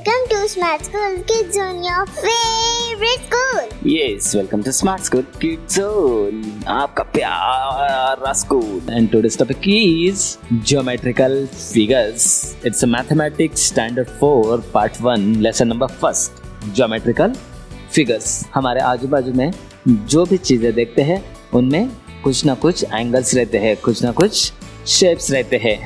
Welcome to Smart School Kids Zone, your favorite school. Yes, welcome to Smart School Kids Zone, आपका प्यारा school. And today's topic is geometrical figures. It's a mathematics standard 4 part 1 lesson number 1. Geometrical figures. हमारे आजू बाजू में जो भी चीजें देखते हैं उनमें कुछ ना कुछ एंगल्स रहते हैं, कुछ ना कुछ शेप्स रहते हैं.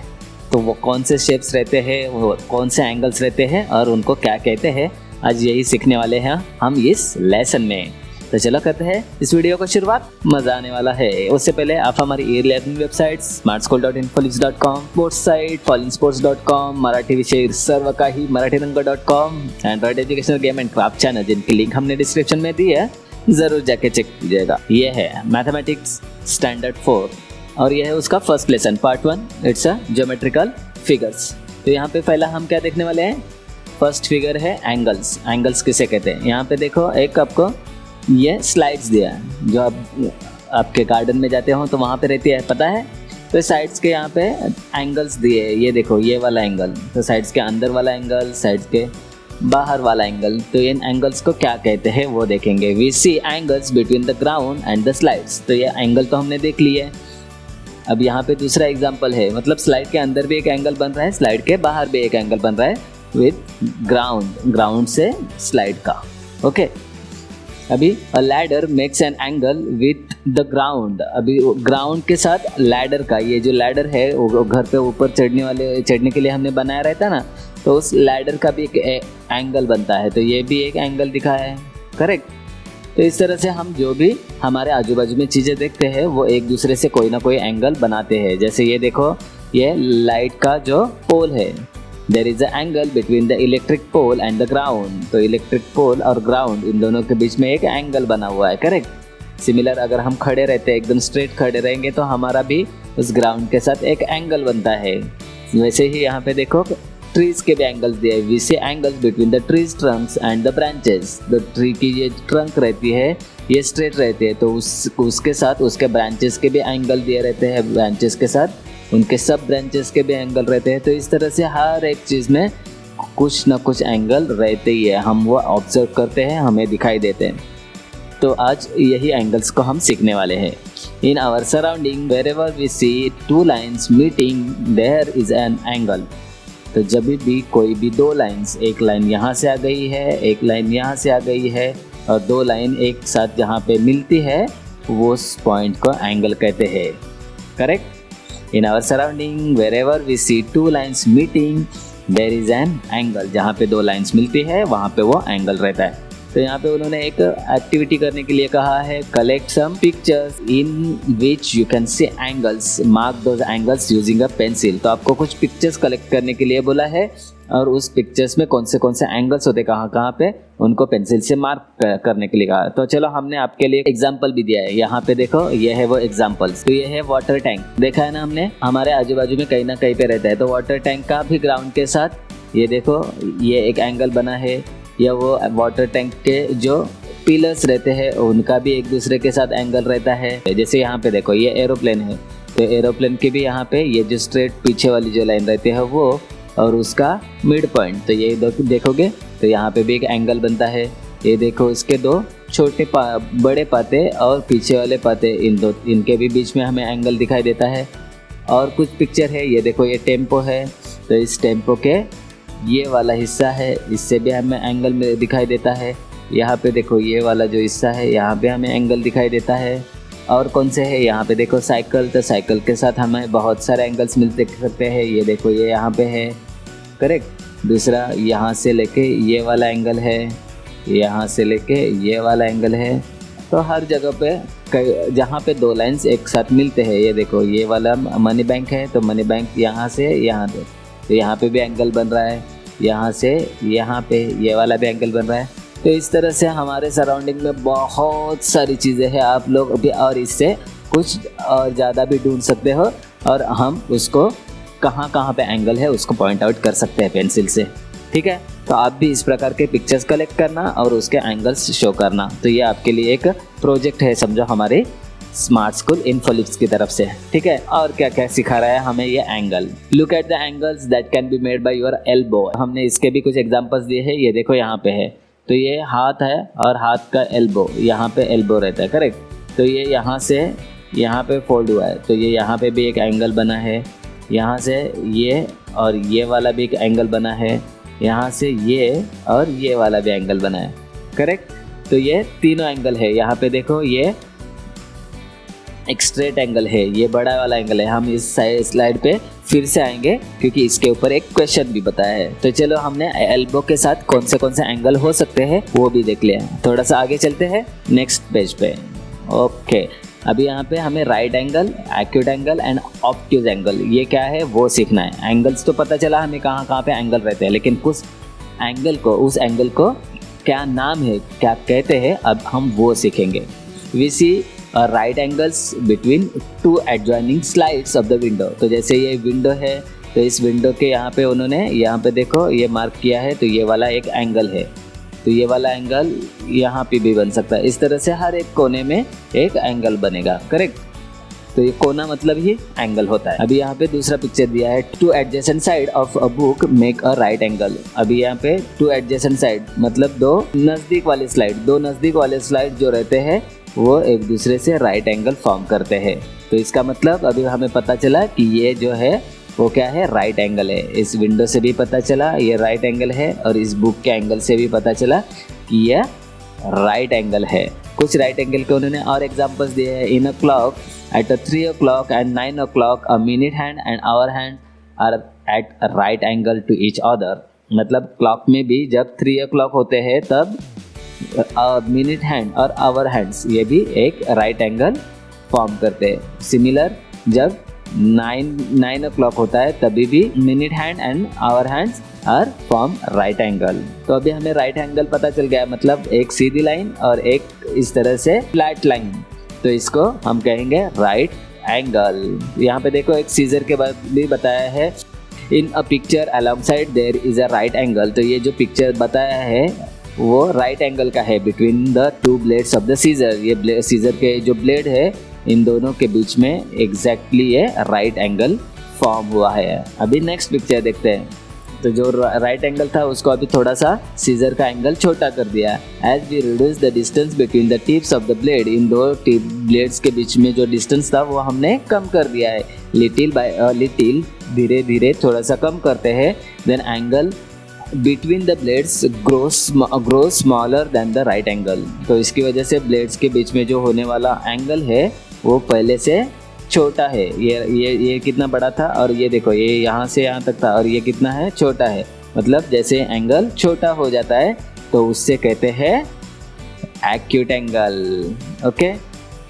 तो वो कौन से शेप्स रहते हैं, वो कौन से एंगल्स रहते हैं और उनको क्या कहते हैं, आज यही सीखने वाले हैं हम इस लेसन में. तो चलो करते हैं इस वीडियो को शुरुआत. मजा आने वाला है. उससे पहले आप हमारी e learning website smartschool.infolips.com, sports site fallinsports.com, Marathi विषय सर्व काही मराठीरंग.com, android educational game and craft channel जिनकी लिंक हमने डिस्क्रिप्शन में दी है, जरूर जाके चेक कीजिएगा. ये है मैथमेटिक्स स्टैंडर्ड 4 और यह है उसका first lesson part 1. It's a geometrical figures. तो यहाँ पे पहला हम क्या देखने वाले हैं, फर्स्ट फिगर है एंगल्स. एंगल्स किसे कहते हैं. यहाँ पे देखो एक आपको ये स्लाइड्स दिया है, जो आप आपके गार्डन में जाते हो तो वहाँ पे रहती है, पता है. तो साइड्स के यहाँ पे एंगल्स दिए है. ये देखो ये वाला एंगल, तो साइड्स के अंदर वाला एंगल, साइड्स के बाहर वाला एंगल. तो इन एंगल्स को क्या कहते हैं वो देखेंगे. We see angles between the ground and the slides. तो ये एंगल तो हमने देख लिए है. अब यहाँ पे दूसरा एग्जांपल है, मतलब स्लाइड के अंदर भी एक एंगल बन रहा है, स्लाइड के बाहर भी एक एंगल बन रहा है विद ग्राउंड से स्लाइड का. ओके. अभी अ ladder makes an angle with the ground. अभी ग्राउंड के साथ लैडर का, ये जो लैडर है वो घर पे ऊपर चढ़ने के लिए हमने बनाया रहता है ना, तो उस लैडर का भी एक एंगल बनता है. तो ये भी एक एंगल दिखा है, करेक्ट. तो इस तरह से हम जो भी हमारे आजू बाजू में चीज़ें देखते हैं वो एक दूसरे से कोई ना कोई एंगल बनाते हैं. जैसे ये देखो, ये लाइट का जो पोल है, there is a angle between the electric pole and the ground. तो इलेक्ट्रिक पोल और ग्राउंड इन दोनों के बीच में एक एंगल बना हुआ है, करेक्ट. सिमिलर अगर हम खड़े रहते हैं, एकदम स्ट्रेट खड़े रहेंगे, तो हमारा भी उस ग्राउंड के साथ एक एंगल बनता है. वैसे ही यहाँ पे देखो ट्रीज के भी एंगल्स दिए है. We see angles between the trees trunks and the branches. The tree की ये ट्रंक रहती है ये स्ट्रेट रहती है, तो उसके साथ उसके ब्रांचेस के भी एंगल दिए रहते हैं. ब्रांचेस के साथ उनके सब ब्रांचेस के भी एंगल रहते हैं. तो इस तरह से हर एक चीज़ में कुछ ना कुछ एंगल रहते ही है. हम वो ऑब्जर्व करते हैं, हमें दिखाई देते हैं. तो आज यही एंगल्स को हम सीखने वाले हैं. In our surrounding wherever we see two lines meeting there is an angle. तो जब भी कोई भी दो लाइन्स, एक लाइन यहाँ से आ गई है, एक लाइन यहाँ से आ गई है, और दो लाइन एक साथ जहाँ पे मिलती है, वो उस पॉइंट को एंगल कहते हैं, correct. In our surrounding wherever we see two lines meeting there is an angle. जहाँ पे दो लाइन्स मिलती है वहाँ पे वो एंगल रहता है. तो यहाँ पे उन्होंने एक एक्टिविटी करने के लिए कहा है, collect some pictures in which you can see angles, mark those angles using a pencil. तो आपको कुछ पिक्चर्स कलेक्ट करने के लिए बोला है, और उस पिक्चर्स में कौन से एंगल्स होते कहाँ पे, उनको पेंसिल से मार्क करने के लिए कहा. तो चलो हमने आपके लिए एग्जाम्पल भी दिया है. यहाँ पे देखो ये है वो एग्जाम्पल्स. तो ये है वाटर टैंक, देखा है ना हमने, हमारे आजू बाजू में कहीं ना कहीं पे रहता है. तो वाटर टैंक का भी ग्राउंड के साथ ये देखो ये एक एंगल बना है, या वो वाटर टैंक के जो पिलर्स रहते हैं उनका भी एक दूसरे के साथ एंगल रहता है. जैसे यहाँ पे देखो ये एरोप्लेन है, तो एरोप्लेन के भी यहाँ पे ये जो स्ट्रेट पीछे वाली जो लाइन रहती है वो, और उसका मिड पॉइंट, तो ये देखोगे तो यहाँ पे भी एक एंगल बनता है. ये देखो इसके दो छोटे बड़े पाते और पीछे वाले पाते, इनके भी बीच में हमें एंगल दिखाई देता है. और कुछ पिक्चर है, ये देखो ये टेम्पो है, तो इस टेम्पो के ये वाला हिस्सा है, इससे भी हमें एंगल में दिखाई देता है. यहाँ पे देखो ये वाला जो हिस्सा है, यहाँ पे हमें एंगल दिखाई देता है. और कौन से है, यहाँ पे देखो साइकिल, तो साइकिल के साथ हमें बहुत सारे एंगल्स मिलते सकते हैं. ये देखो ये यहाँ पे है, करेक्ट. दूसरा यहाँ से लेके ये वाला एंगल है, यहाँ से लेके ये वाला एंगल है. तो हर जगह पे जहाँ पे दो लाइन्स एक साथ मिलते हैं, ये देखो ये वाला मनी बैंक है, तो मनी बैंक यहाँ से यहाँ पे, तो यहाँ पे भी एंगल बन रहा है. यहाँ से यहाँ पे ये वाला भी एंगल बन रहा है. तो इस तरह से हमारे सराउंडिंग में बहुत सारी चीज़ें हैं. आप लोग भी और इससे कुछ और ज़्यादा भी ढूंढ सकते हो, और हम उसको कहाँ पे एंगल है उसको पॉइंट आउट कर सकते हैं पेंसिल से, ठीक है. तो आप भी इस प्रकार के पिक्चर्स कलेक्ट करना और उसके एंगल्स शो करना. तो ये आपके लिए एक प्रोजेक्ट है, समझो हमारे स्मार्ट स्कूल इन्फोलिप्स की तरफ से, ठीक है। और क्या क्या सिखा रहा है हमें ये angle. Look at the angles that can be made by your elbow. हमने इसके भी कुछ एग्जांपल्स दिए हैं, ये देखो यहाँ पे है। तो ये हाथ है और हाथ का एल्बो, यहाँ पे एल्बो रहता है, करेक्ट। तो ये यहाँ से यहाँ पे फोल्ड हुआ है, तो ये यहाँ पे भी एक एंगल बना है, यहाँ से ये और ये वाला भी एक एंगल बना है, यहाँ से ये और ये वाला भी एंगल बना है, करेक्ट। तो ये तीनों एंगल है। यहाँ पे देखो ये एक स्ट्रेट एंगल है, ये बड़ा वाला एंगल है। हम इस स्लाइड पे फिर से आएंगे क्योंकि इसके ऊपर एक क्वेश्चन भी बताया है। तो चलो हमने एल्बो के साथ कौन से एंगल हो सकते हैं वो भी देख लिया। थोड़ा सा आगे चलते हैं नेक्स्ट पेज पे। ओके, अभी यहाँ पे हमें right angle, acute angle and obtuse angle, ये क्या है वो सीखना है। एंगल्स तो पता चला हमें कहाँ कहाँ पे एंगल रहते हैं, लेकिन उस एंगल को क्या नाम है, क्या कहते हैं, अब हम वो सीखेंगे। We see right angles between two adjoining slides of the window. तो जैसे ये विंडो है, तो इस विंडो के यहाँ पे उन्होंने यहाँ पे देखो ये मार्क किया है, तो ये वाला एक एंगल है, तो ये वाला एंगल यहाँ पे भी बन सकता है। इस तरह से हर एक कोने में एक एंगल बनेगा, करेक्ट। तो ये कोना मतलब ही एंगल होता है। अभी यहाँ पे दूसरा पिक्चर दिया है, two adjacent side of a book make a right angle. अभी यहाँ पे टू एडजेसेंट साइड मतलब दो नज़दीक वाले स्लाइड जो रहते हैं वो एक दूसरे से राइट एंगल फॉर्म करते हैं। तो इसका मतलब अभी हमें पता चला कि ये जो है वो क्या है, राइट एंगल है। इस विंडो से भी पता चला ये राइट एंगल है, और इस बुक के एंगल से भी पता चला कि यह राइट एंगल है। कुछ राइट एंगल के उन्होंने और एग्जांपल्स दिए हैं। In a clock at 3 o'clock and 9 o'clock a minute hand and hour hand are at right angle to each other. मतलब क्लॉक में भी जब 3 o'clock होते हैं तब मिनट हैंड और आवर हैंड्स ये भी एक राइट एंगल फॉर्म करते हैं। सिमिलर जब 9 o'clock होता है तभी भी minute hand and hour hands are form right angle. तो अभी हमें राइट एंगल पता चल गया, मतलब एक सीधी लाइन और एक इस तरह से फ्लैट लाइन, तो इसको हम कहेंगे राइट एंगल। यहाँ पे देखो एक सीजर के बाद भी बताया है, in a picture alongside there is a right angle. तो ये जो पिक्चर बताया है वो राइट एंगल का है between the two blades of the seizure. ये सीजर के जो ब्लेड है इन दोनों के बीच में एग्जैक्टली ये राइट एंगल फॉर्म हुआ है। अभी नेक्स्ट पिक्चर देखते हैं। तो जो राइट एंगल था उसको अभी थोड़ा सा सीजर का एंगल छोटा कर दिया। As we reduce the distance between the tips of the blade, इन दो टिप ब्लेड्स के बीच में जो डिस्टेंस था वो हमने कम कर दिया है। लिटिल बाय लिटिल, धीरे धीरे थोड़ा सा कम करते हैं। Then angle between the blades grow smaller than the right angle. तो इसकी वजह से ब्लेड्स के बीच में जो होने वाला एंगल है वो पहले से छोटा है। ये कितना बड़ा था, और ये देखो ये यहाँ से यहाँ तक था, और ये कितना है, छोटा है। मतलब जैसे एंगल छोटा हो जाता है तो उससे कहते हैं एक्यूट एंगल। ओके,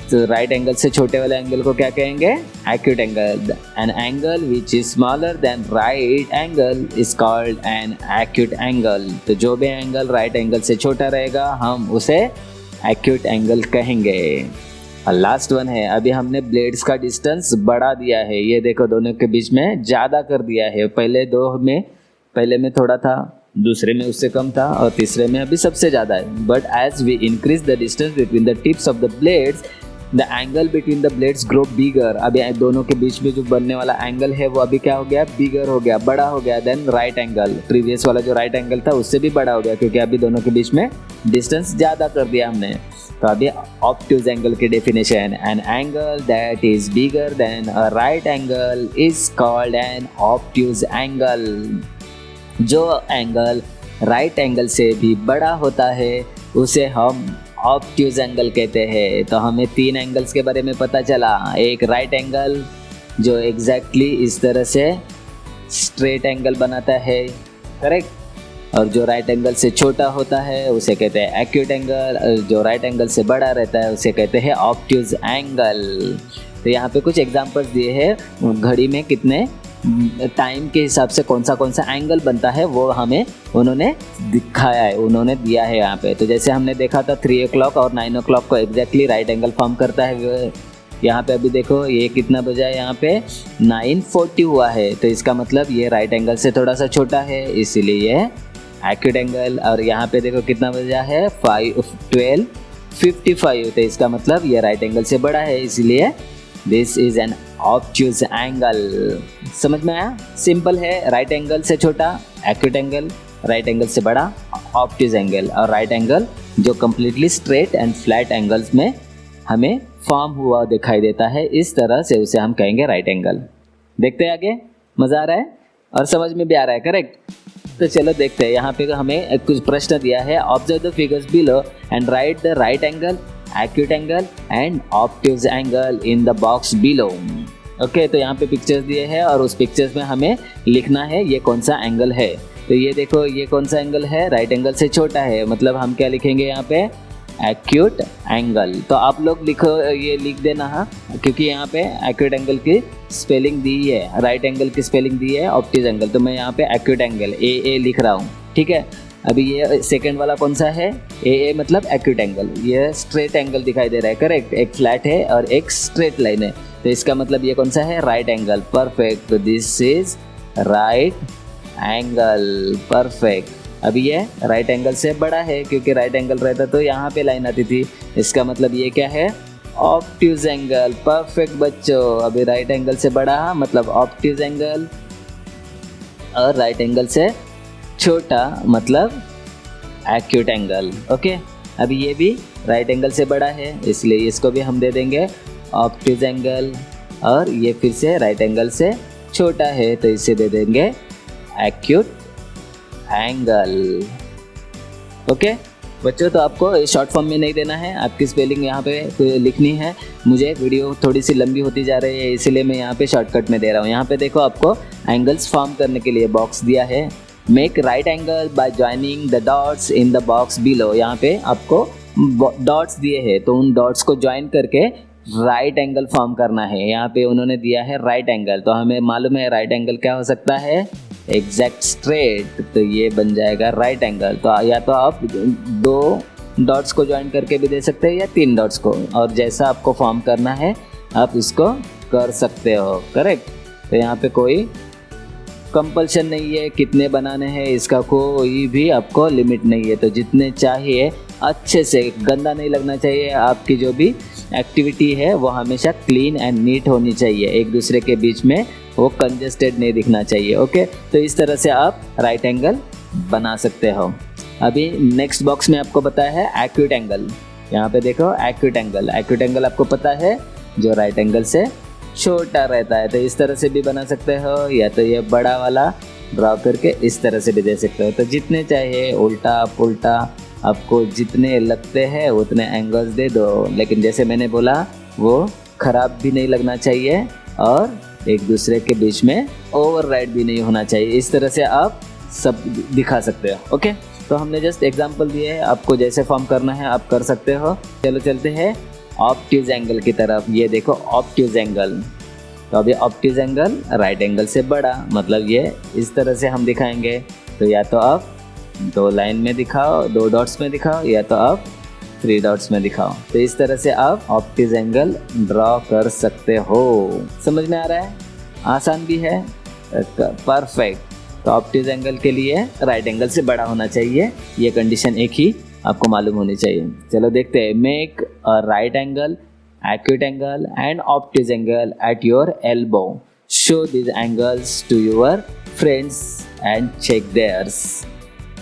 तो राइट एंगल से छोटे वाले एंगल को क्या कहेंगे, acute angle. An angle which is smaller than right angle is called an acute angle. तो जो भी एंगल राइट एंगल से छोटा रहेगा हम उसे एक्यूट एंगल कहेंगे। और लास्ट वन है, अभी हमने ब्लेड्स का डिस्टेंस बढ़ा दिया है। ये देखो दोनों के बीच में ज़्यादा कर दिया है। पहले में थोड़ा था, दूसरे में उससे कम था, और तीसरे में अभी सबसे ज़्यादा है। But as we increase the distance between the tips of the blades the angle between the blades grow bigger. अभी दोनों के बीच में जो बनने वाला एंगल है वो अभी क्या हो गया, बिगर हो गया, बड़ा हो गया देन राइट एंगल। प्रीवियस वाला जो राइट एंगल था उससे भी बड़ा हो गया क्योंकि अभी दोनों के बीच में डिस्टेंस ज़्यादा कर दिया हमने। तो अभी ऑब्ट्यूज एंगल की definition, an angle that is bigger than a right angle is called an obtuse angle. जो एंगल राइट एंगल से भी बड़ा होता है उसे हम ऑब्ट्यूज एंगल कहते हैं। तो हमें 3 एंगल्स के बारे में पता चला। एक राइट एंगल जो एग्जैक्टली इस तरह से स्ट्रेट एंगल बनाता है, करेक्ट, और जो राइट एंगल से छोटा होता है उसे कहते हैं एक्यूट एंगल, जो राइट एंगल से बड़ा रहता है उसे कहते हैं ऑब्ट्यूज एंगल। तो यहाँ पे कुछ एग्जांपल्स दिए हैं, घड़ी में कितने टाइम के हिसाब से कौन सा एंगल बनता है वो हमें उन्होंने दिखाया है, उन्होंने दिया है यहाँ पे। तो जैसे हमने देखा था 3 o'clock और 9 o'clock को एग्जैक्टली राइट एंगल फॉर्म करता है। यहाँ पे अभी देखो ये कितना बजा है, यहाँ पे 9:40 हुआ है, तो इसका मतलब ये राइट एंगल से थोड़ा सा छोटा है, इसीलिए ये एक्यूट एंगल। और यहाँ पे देखो कितना बजा है, 5:12 55 तो इसका मतलब ये राइट एंगल से बड़ा है, इसलिए this is an obtuse angle. समझ में आया? सिंपल है, राइट एंगल से छोटा एक्यूट एंगल, राइट एंगल से बड़ा ऑब्ट्यूज एंगल, और राइट एंगल जो completely straight and flat angles में हमें फॉर्म हुआ दिखाई देता है, इस तरह से उसे हम कहेंगे राइट एंगल। देखते हैं आगे, मज़ा आ रहा है और समझ में भी आ रहा है, करेक्ट? तो चलो देखते हैं, यहाँ पे हमें कुछ प्रश्न दिया है। Observe the figures below and right the right angle, acute angle and obtuse angle in the box below. Okay, तो यहाँ पे पिक्चर्स दिए हैं और उस पिक्चर्स में हमें लिखना है ये कौन सा एंगल है। तो ये देखो, ये कौन सा एंगल है? राइट एंगल से छोटा है, मतलब हम क्या लिखेंगे यहाँ पे? Acute angle. तो आप लोग लिखो, ये लिख देना हाँ, क्योंकि यहाँ पे एक्यूट एंगल की स्पेलिंग दी है, राइट एंगल की स्पेलिंग दी है ऑब्ट्यूज एंगल, तो मैं यहाँ पे एक्यूट एंगल ए लिख रहा हूँ, ठीक है। अभी ये सेकंड वाला कौन सा है? ए मतलब एक्यूट एंगल, ये स्ट्रेट एंगल दिखाई दे रहा है, करेक्ट? एक फ्लैट है और एक स्ट्रेट लाइन है, तो इसका मतलब ये कौन सा है? Right angle, perfect. तो this is right angle, perfect. अभी ये राइट एंगल से बड़ा है, क्योंकि राइट एंगल रहता तो यहाँ पे लाइन आती थी, इसका मतलब ये क्या है? ऑब्ट्यूज एंगल, परफेक्ट बच्चों। अभी राइट एंगल से बड़ा मतलब ऑब्ट्यूज एंगल, और राइट एंगल से छोटा मतलब एक्यूट एंगल। ओके, अभी ये भी राइट एंगल से बड़ा है, इसलिए इसको भी हम दे देंगे ऑब्ट्यूज एंगल, और ये फिर से राइट एंगल से छोटा है, तो इसे दे देंगे एक्यूट एंगल। ओके बच्चों, तो आपको शॉर्ट फॉर्म में नहीं देना है, आपकी स्पेलिंग यहाँ पे लिखनी है। मुझे वीडियो थोड़ी सी लंबी होती जा रही है, इसीलिए मैं यहाँ पे शॉर्टकट में दे रहा हूँ। यहाँ पे देखो, आपको एंगल्स फॉर्म करने के लिए बॉक्स दिया है। Make right angle by joining the dots in the box below. यहाँ पे आपको डॉट्स दिए हैं, तो उन डॉट्स को ज्वाइन करके राइट एंगल फॉर्म करना है। यहाँ पे उन्होंने दिया है राइट एंगल, तो हमें मालूम है राइट एंगल क्या हो सकता है? एग्जैक्ट स्ट्रेट, तो ये बन जाएगा राइट एंगल। तो या तो आप 2 डॉट्स को ज्वाइन करके भी दे सकते हैं या 3 डॉट्स को, और जैसा आपको फॉर्म करना है आप इसको कर सकते हो, करेक्ट? तो यहाँ पे कोई कंपल्शन नहीं है कितने बनाने हैं, इसका कोई भी आपको लिमिट नहीं है। तो जितने चाहिए, अच्छे से, गंदा नहीं लगना चाहिए। आपकी जो भी एक्टिविटी है वो हमेशा क्लीन एंड नीट होनी चाहिए, एक दूसरे के बीच में वो कंजेस्टेड नहीं दिखना चाहिए। ओके, तो इस तरह से आप राइट एंगल बना सकते हो। अभी नेक्स्ट बॉक्स में आपको बताया है एक्यूट एंगल। यहाँ पे देखो, एक्यूट एंगल, एक्यूट एंगल आपको पता है जो राइट एंगल से छोटा रहता है, तो इस तरह से भी बना सकते हो, या तो ये बड़ा वाला ड्रॉ करके इस तरह से भी दे सकते हो। तो जितने चाहिए, उल्टा पुल्टा, आपको जितने लगते हैं उतने एंगल्स दे दो, लेकिन जैसे मैंने बोला वो खराब भी नहीं लगना चाहिए और एक दूसरे के बीच में ओवरराइड भी नहीं होना चाहिए। इस तरह से आप सब दिखा सकते हो। ओके, तो हमने जस्ट एग्जांपल दिए हैं, आपको जैसे फॉर्म करना है आप कर सकते हो। चलो चलते हैं ऑब्ट्यूज एंगल की तरफ। ये देखो ऑब्ट्यूज एंगल, तो अभी ऑब्ट्यूज एंगल राइट एंगल से बड़ा, मतलब ये इस तरह से हम दिखाएंगे। तो या तो आप 2 लाइन में दिखाओ, 2 डॉट्स में दिखाओ, या तो आप 3 डॉट्स में दिखाओ। तो इस तरह से आप ऑब्ट्यूज एंगल ड्रॉ कर सकते हो। समझ में आ रहा है? आसान भी है, परफेक्ट। तो ऑब्ट्यूज एंगल के लिए राइट एंगल से बड़ा होना चाहिए, ये कंडीशन एक ही आपको मालूम होनी चाहिए। चलो देखते हैं। Make a right angle, acute angle and obtuse angle at your elbow. Show this angles to your friends and check theirs.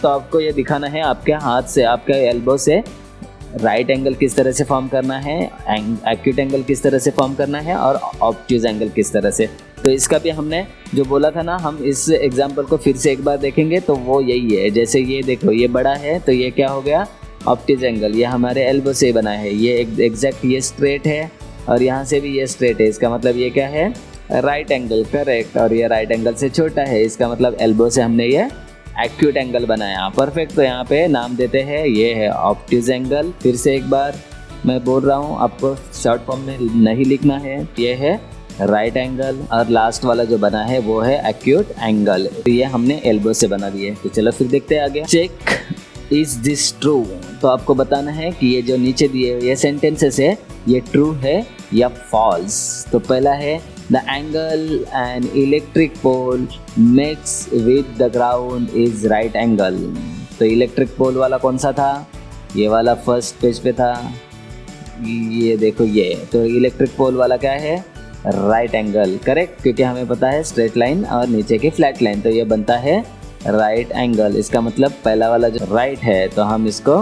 तो आपको ये दिखाना है आपके हाथ से, आपके एल्बो से राइट एंगल किस तरह से फॉर्म करना है, एक्यूट एंगल किस तरह से फॉर्म करना है, और ऑब्ट्यूज एंगल किस तरह से। तो इसका भी हमने जो बोला था ना, हम इस एग्जांपल को फिर से एक बार देखेंगे तो वो यही है। जैसे ये देखो, ये बड़ा है तो ये क्या हो गया? Obtuse angle. ये हमारे एल्बो से बना है, ये एग्जैक्ट ये स्ट्रेट है, और यहाँ से भी ये स्ट्रेट है, इसका मतलब ये क्या है? Right angle, correct. और ये राइट एंगल से छोटा है, इसका मतलब एल्बो से हमने ये एक्यूट एंगल बनाया, परफेक्ट। तो यहाँ पे नाम देते हैं, ये है ऑब्ट्यूज एंगल। फिर से एक बार मैं बोल रहा हूँ, आपको शॉर्ट फॉर्म में नहीं लिखना है। ये है राइट एंगल, और लास्ट वाला जो बना है वो है एक्यूट एंगल। तो ये हमने एल्बो से बना दिए। तो चलो फिर देखते हैं आगे। Check is this true. तो आपको बताना है कि ये जो नीचे दिए ये सेंटेंसेस है, ये ट्रू है या फॉल्स। तो पहला है, the angle an electric pole makes with the ground is right angle. तो इलेक्ट्रिक पोल वाला कौन सा था? ये वाला फर्स्ट पेज पे था, ये देखो ये। तो इलेक्ट्रिक पोल वाला क्या है, राइट एंगल, करेक्ट, क्योंकि हमें पता है स्ट्रेट लाइन और नीचे की फ्लैट लाइन, तो ये बनता है राइट एंगल। इसका मतलब पहला वाला जो राइट है तो हम इसको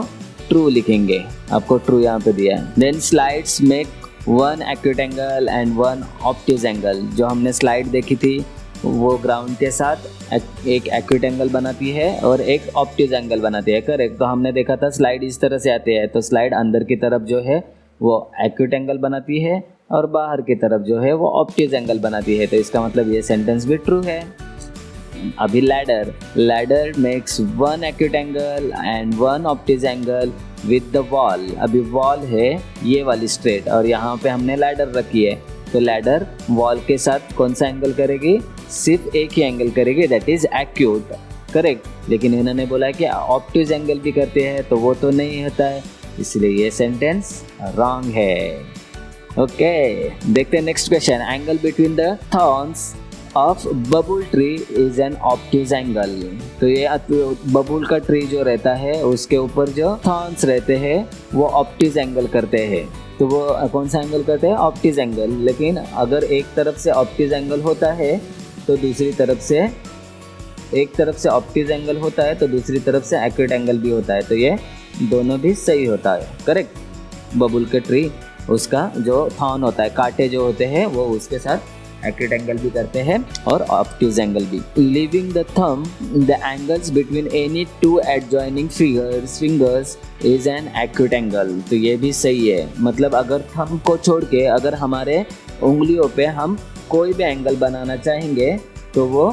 ट्रू लिखेंगे, आपको ट्रू यहाँ पे दिया है। Then slides make one acute angle and one obtuse angle. जो हमने स्लाइड देखी थी वो ग्राउंड के साथ एक एक्यूट एंगल बनाती है और एक ऑब्ट्यूज एंगल बनाती है, करेक्ट। तो हमने देखा था स्लाइड इस तरह से आती है, तो स्लाइड अंदर की तरफ जो है वो एक्यूट एंगल बनाती है और बाहर की तरफ जो है वो ऑब्ट्यूज एंगल बनाती है। तो इसका मतलब ये सेंटेंस भी ट्रू है। अभी ladder makes one acute angle and one obtuse angle with the wall. अभी वॉल है ये वाली स्ट्रेट और यहाँ पे हमने लैडर रखी है, तो लैडर वॉल के साथ कौन सा एंगल करेगी, सिर्फ एक ही एंगल करेगी, दैट इज एक्यूट, करेक्ट। लेकिन इन्होंने बोला है कि ऑब्ट्यूज एंगल भी करते हैं, तो वो तो नहीं होता है, इसलिए ये सेंटेंस रॉन्ग है। ओके, देखते हैं next question. Angle between the thorns of babul tree is an obtuse angle. तो ये बबूल का ट्री जो रहता है उसके ऊपर जो थॉर्न्स रहते हैं वो ऑब्ट्यूज एंगल करते हैं। तो वो कौन सा एंगल करते हैं, ऑब्ट्यूज एंगल। लेकिन अगर एक तरफ से ऑब्ट्यूज एंगल होता है तो दूसरी तरफ से, एक तरफ से ऑब्ट्यूज एंगल होता है तो दूसरी तरफ से एक्यूट एंगल भी होता है, तो ये दोनों भी सही होता है, करेक्ट। बबूल के ट्री उसका जो थॉर्न होता है, कांटे जो होते हैं वो उसके साथ एक्यूट एंगल भी करते हैं और ऑब्ट्यूज एंगल भी। Leaving the thumb the angles between any two adjoining fingers is an acute angle. तो ये भी सही है, मतलब अगर थंब को छोड़ के अगर हमारे उंगलियों पे हम कोई भी एंगल बनाना चाहेंगे तो वो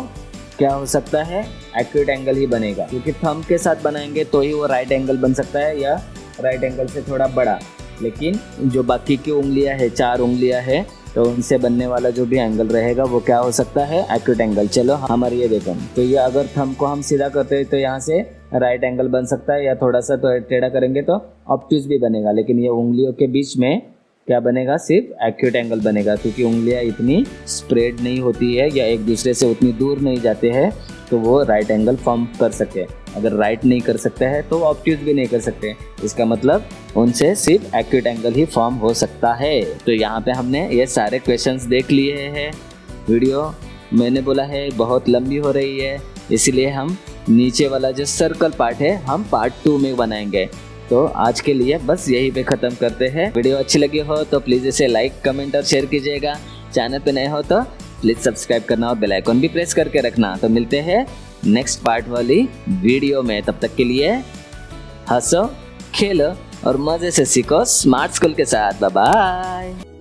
क्या हो सकता है, एक्यूट एंगल ही बनेगा, क्योंकि थंब के साथ बनाएंगे तो ही वो राइट एंगल बन सकता है या राइट एंगल से थोड़ा बड़ा। लेकिन जो बाकी की उंगलियां है, 4 उंगलियां है, तो उनसे बनने वाला जो भी एंगल रहेगा वो क्या हो सकता है, एक्यूट एंगल। चलो हमारे ये देखो, तो ये अगर थंब को हम सीधा करते हैं तो यहाँ से राइट एंगल बन सकता है, या थोड़ा सा तो टेढ़ा करेंगे तो ऑब्ट्यूज भी बनेगा। लेकिन ये उंगलियों के बीच में क्या बनेगा, सिर्फ एक्यूट एंगल बनेगा, क्योंकि उंगलियां इतनी स्प्रेड नहीं होती है या एक दूसरे से उतनी दूर नहीं जाते हैं तो वो राइट एंगल फॉर्म कर सके। अगर राइट नहीं कर सकते हैं तो ऑब्ट्यूज भी नहीं कर सकते, इसका मतलब उनसे सिर्फ एक्यूट एंगल ही फॉर्म हो सकता है। तो यहाँ पे हमने ये सारे क्वेश्चंस देख लिए हैं। वीडियो मैंने बोला है बहुत लंबी हो रही है, इसलिए हम नीचे वाला जो सर्कल पार्ट है हम पार्ट 2 में बनाएंगे। तो आज के लिए बस यही पे ख़त्म करते हैं। वीडियो अच्छी लगी हो तो प्लीज़ इसे लाइक, कमेंट और शेयर कीजिएगा। चैनल पे नए हो तो प्लीज़ सब्सक्राइब करना और बेल आइकन भी प्रेस करके रखना। तो मिलते हैं नेक्स्ट पार्ट वाली वीडियो में, तब तक के लिए हंसो, खेलो और मज़े से सीखो स्मार्ट स्कूल के साथ। Bye bye.